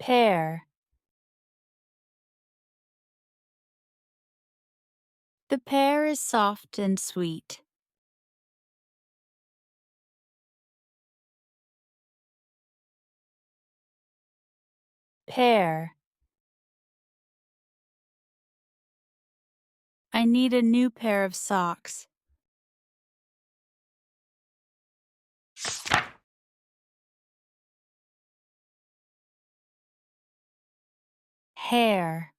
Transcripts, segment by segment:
Pear. The pear is soft and sweet. Pear. I need a new pair of socks. Hair.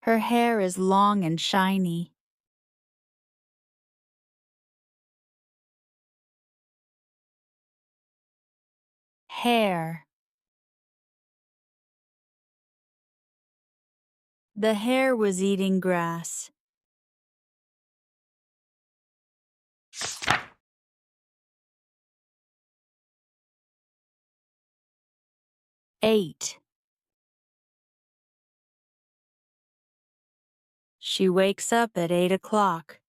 Her hair is long and shiny. Hare. The hare was eating grass. Eight. She wakes up at 8 o'clock.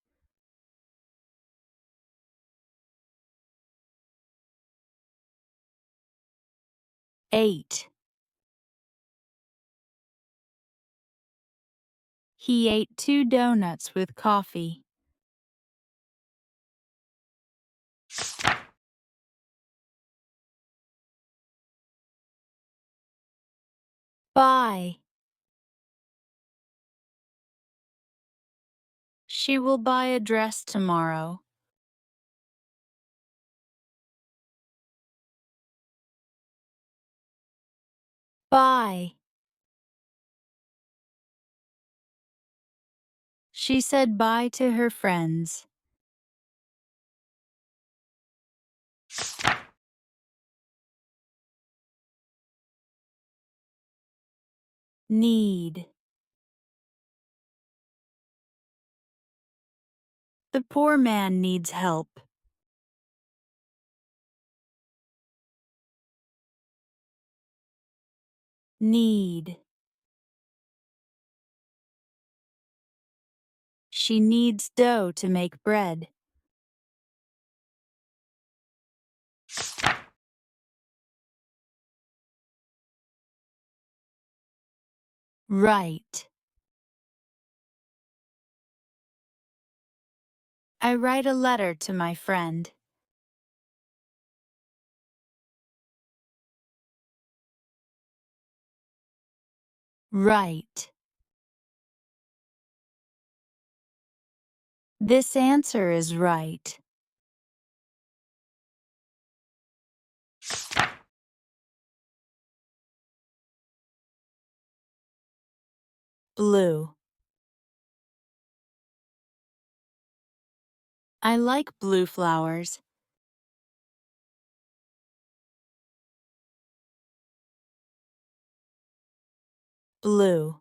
Eight. He ate 2 donuts with coffee. Buy. She will buy a dress tomorrow. Buy. She said bye to her friends. Need. The poor man needs help. Need. She needs dough to make bread. Write. I write a letter to my friend. Right. This answer is right. Blue. I like blue flowers. Blue.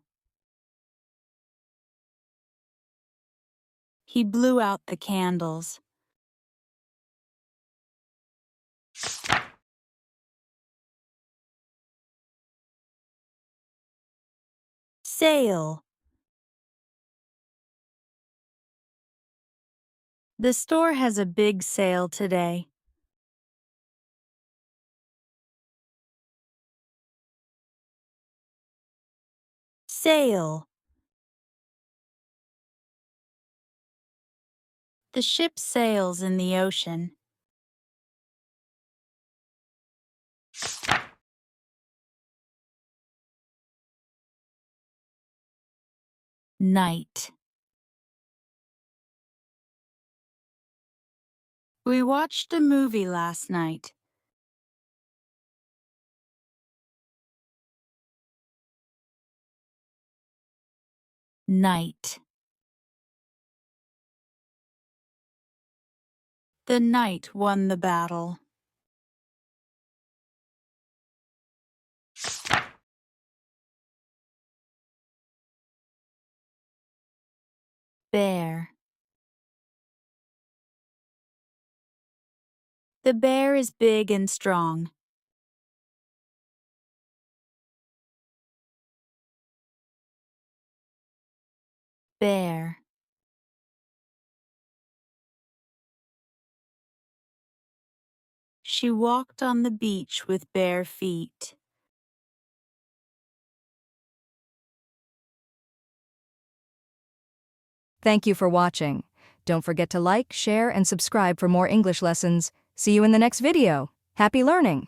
He blew out the candles. Sale. The store has a big sale today. Sail. The ship sails in the ocean. Night. We watched a movie last night. Night. The knight won the battle. Bear. The bear is big and strong. Bear. She walked on the beach with bare feet. Thank you for watching. Don't forget to like, share, and subscribe for more English lessons. See you in the next video. Happy learning!